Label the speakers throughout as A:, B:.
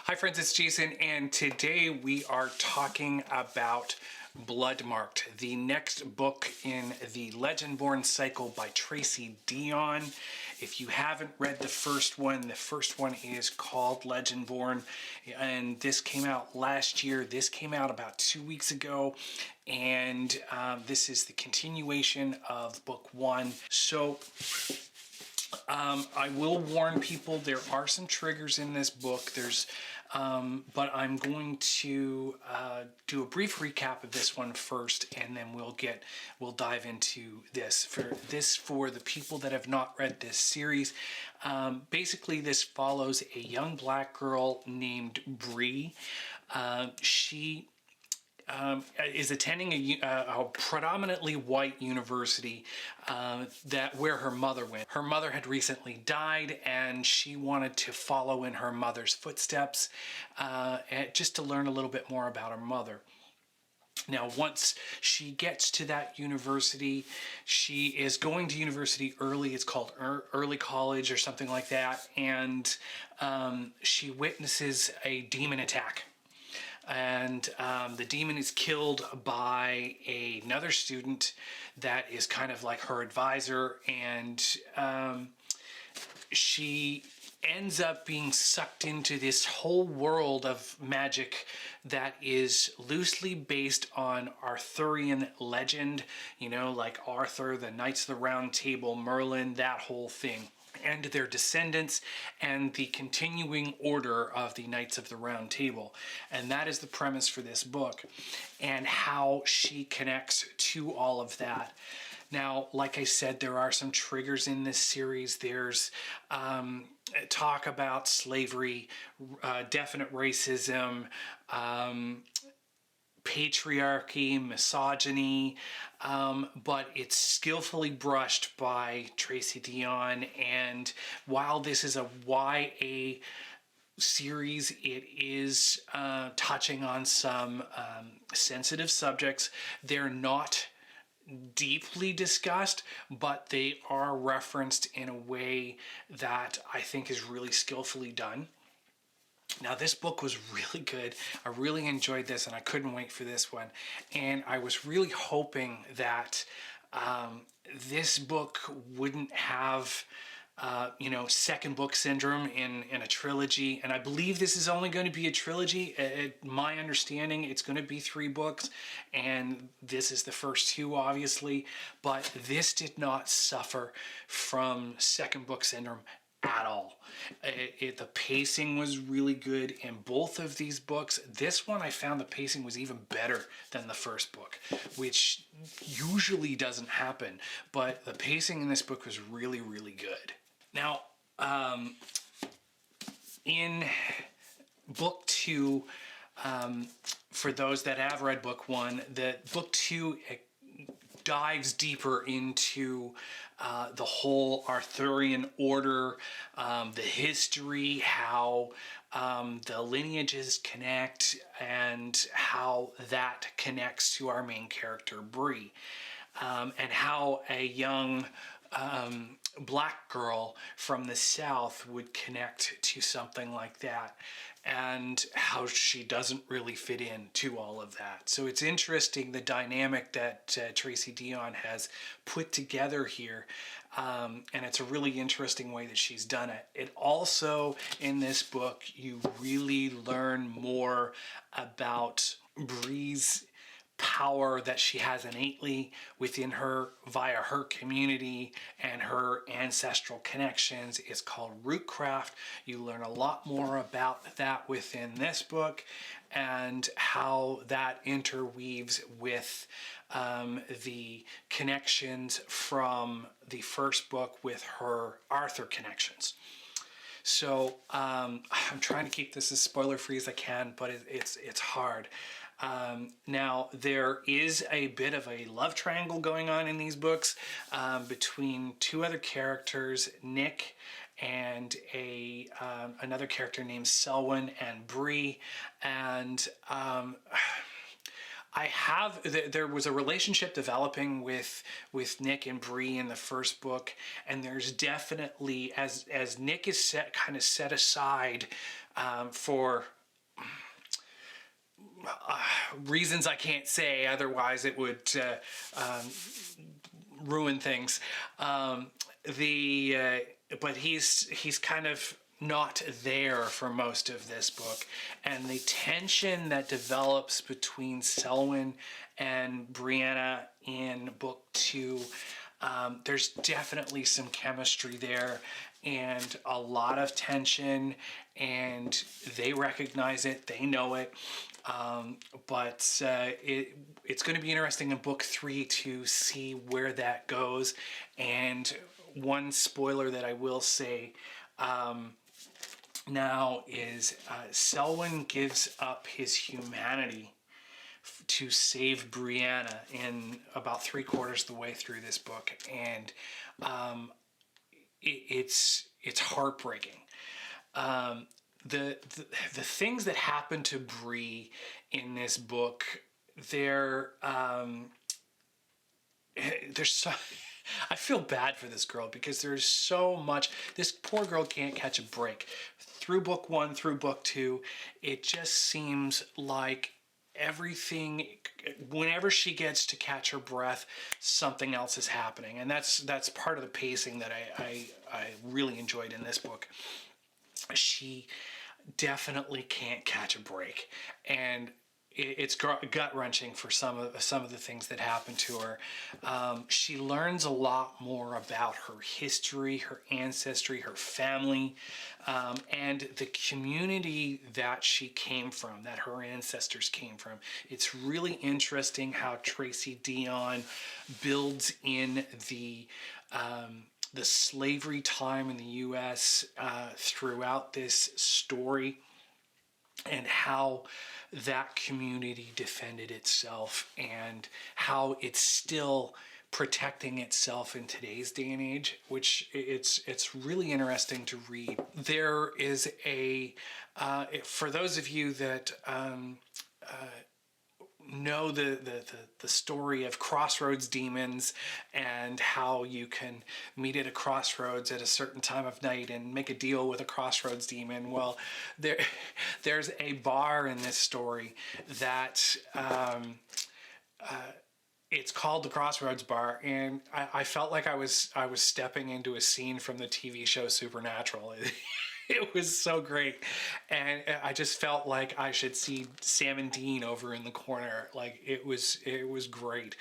A: Hi friends, it's Jason, and today we are talking about Bloodmarked, the next book in the Legendborn Cycle by Tracy Deonn. If you haven't read the first one is called Legendborn, and this came out last year. This came out about 2 weeks ago, and this is the continuation of book one. So I will warn people, there are some triggers in this book. But I'm going to do a brief recap of this one first, and then we'll dive into this. For the people that have not read this series, basically this follows a young black girl named Bree. She is attending a predominantly white university where her mother went. Her mother had recently died, and she wanted to follow in her mother's footsteps just to learn a little bit more about her mother. Now, once she gets to that university, she is going to university early. It's called early college or something like that, and she witnesses a demon attack. And the demon is killed by another student that is kind of like her advisor, and she ends up being sucked into this whole world of magic that is loosely based on Arthurian legend, you know, like Arthur, the Knights of the Round Table, Merlin, that whole thing, and their descendants, and the continuing order of the Knights of the Round Table. And that is the premise for this book, and how she connects to all of that. Now, like I said, there are some triggers in this series. There's talk about slavery, definite racism, patriarchy, misogyny, but it's skillfully brushed by Tracy Deonn. And while this is a YA series, it is touching on some sensitive subjects. They're not deeply discussed, but they are referenced in a way that I think is really skillfully done. Now, this book was really good. I really enjoyed this, and I couldn't wait for this one. And I was really hoping that this book wouldn't have second book syndrome in a trilogy. And I believe this is only going to be a trilogy. My understanding, it's going to be 3 books, and this is the first 2, obviously. But this did not suffer from second book syndrome at all. The pacing was really good in both of these books. This one, I found the pacing was even better than the first book, which usually doesn't happen. But the pacing in this book was really, really good. Now, in book 2, for those that have read book 1, book 2 dives deeper into the whole Arthurian order, the history, how the lineages connect, and how that connects to our main character, Bree, and how a young black girl from the South would connect to something like that, and how she doesn't really fit into all of that. So it's interesting, the dynamic that Tracy Deonn has put together here, and it's a really interesting way that she's done it. It also, in this book, you really learn more about Bree's power that she has innately within her via her community and her ancestral connections. It's called Rootcraft. You learn a lot more about that within this book, and how that interweaves with the connections from the first book with her Arthur connections. So I'm trying to keep this as spoiler free as I can, but it's hard. Now, there is a bit of a love triangle going on in these books between 2 other characters, Nick and another character named Selwyn and Bree. And there was a relationship developing with Nick and Bree in the first book, and there's definitely, as Nick is set aside for reasons I can't say, otherwise it would ruin things. But he's kind of not there for most of this book, and the tension that develops between Selwyn and Brianna in book 2, there's definitely some chemistry there and a lot of tension, and they recognize it, they know it. But it's going to be interesting in book 3 to see where that goes. And one spoiler that I will say now is Selwyn gives up his humanity to save Brianna in about 3/4 of the way through this book, and it's heartbreaking. The things that happen to Bree in this book, there's so I feel bad for this girl because there's so much. This poor girl can't catch a break. Through book 1, through book 2, it just seems like everything, whenever she gets to catch her breath, something else is happening, and that's part of the pacing that I really enjoyed in this book. She definitely can't catch a break, and it's gut-wrenching for some of the things that happen to her. She learns a lot more about her history, her ancestry, her family, and the community that she came from, that her ancestors came from. It's really interesting how Tracy Deonn builds in the slavery time in the U.S. Throughout this story, and how that community defended itself and how it's still protecting itself in today's day and age, which it's really interesting to read. There is for those of you that know the story of crossroads demons and how you can meet at a crossroads at a certain time of night and make a deal with a crossroads demon. Well, there's a bar in this story that it's called the Crossroads Bar, and I felt like I was stepping into a scene from the TV show Supernatural. It was so great, and I just felt like I should see Sam and Dean over in the corner. Like, it was great.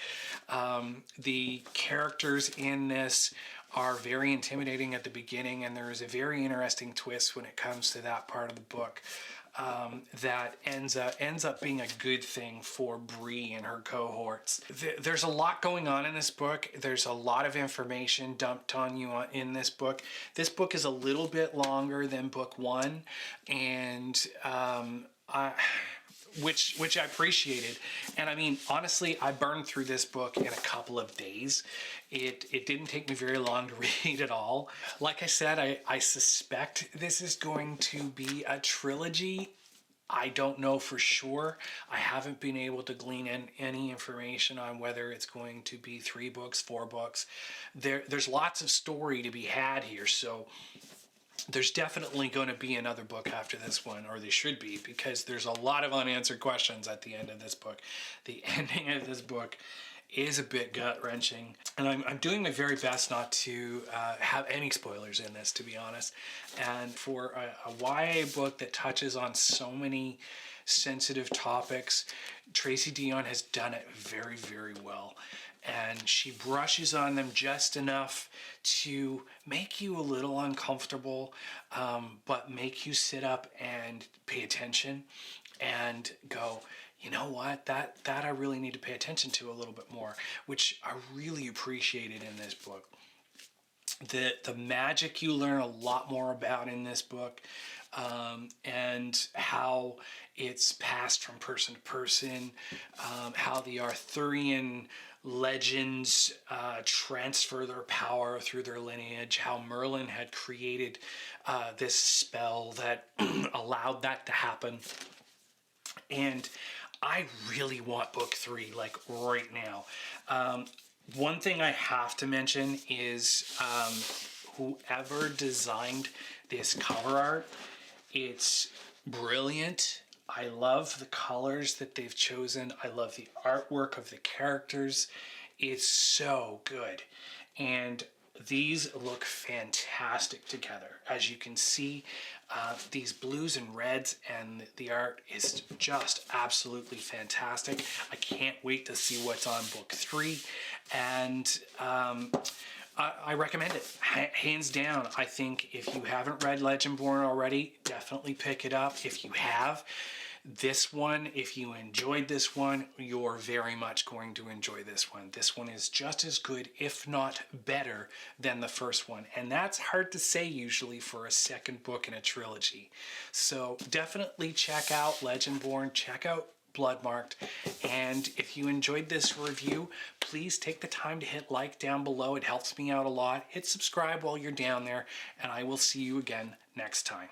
A: The characters in this are very intimidating at the beginning, and there is a very interesting twist when it comes to that part of the book that ends up being a good thing for Bree and her cohorts. There's a lot going on in this book. There's a lot of information dumped on you in this book. This book is a little bit longer than book 1, and which I appreciated. And I mean, honestly, I burned through this book in a couple of days. It didn't take me very long to read at all. Like I said, I suspect this is going to be a trilogy. I don't know for sure. I haven't been able to glean any information on whether it's going to be 3 books, 4 books. There's lots of story to be had here, so there's definitely going to be another book after this one, or there should be, because there's a lot of unanswered questions at the end of this book. The ending of this book is a bit gut-wrenching, and I'm doing my very best not to have any spoilers in this, to be honest. And for a YA book that touches on so many sensitive topics, Tracy Deonn has done it very, very well. And she brushes on them just enough to make you a little uncomfortable, but make you sit up and pay attention and go, you know what, that I really need to pay attention to a little bit more, which I really appreciated in this book. The magic you learn a lot more about in this book, and how it's passed from person to person, how the Arthurian legends transfer their power through their lineage, how Merlin had created this spell that allowed that to happen. And I really want book 3, like, right now. One thing I have to mention is whoever designed this cover art It's brilliant. I love the colors that they've chosen. I love the artwork of the characters. It's so good. And these look fantastic together. As you can see, these blues and reds, and the art is just absolutely fantastic. I can't wait to see what's on book 3. And I recommend it, hands down. I think if you haven't read Legendborn already, definitely pick it up. If you have, this one, if you enjoyed this one, you're very much going to enjoy this one. This one is just as good, if not better, than the first one. And that's hard to say usually for a second book in a trilogy. So definitely check out Legendborn, check out Bloodmarked, and if you enjoyed this review, please take the time to hit like down below. It helps me out a lot. Hit subscribe while you're down there, and I will see you again next time.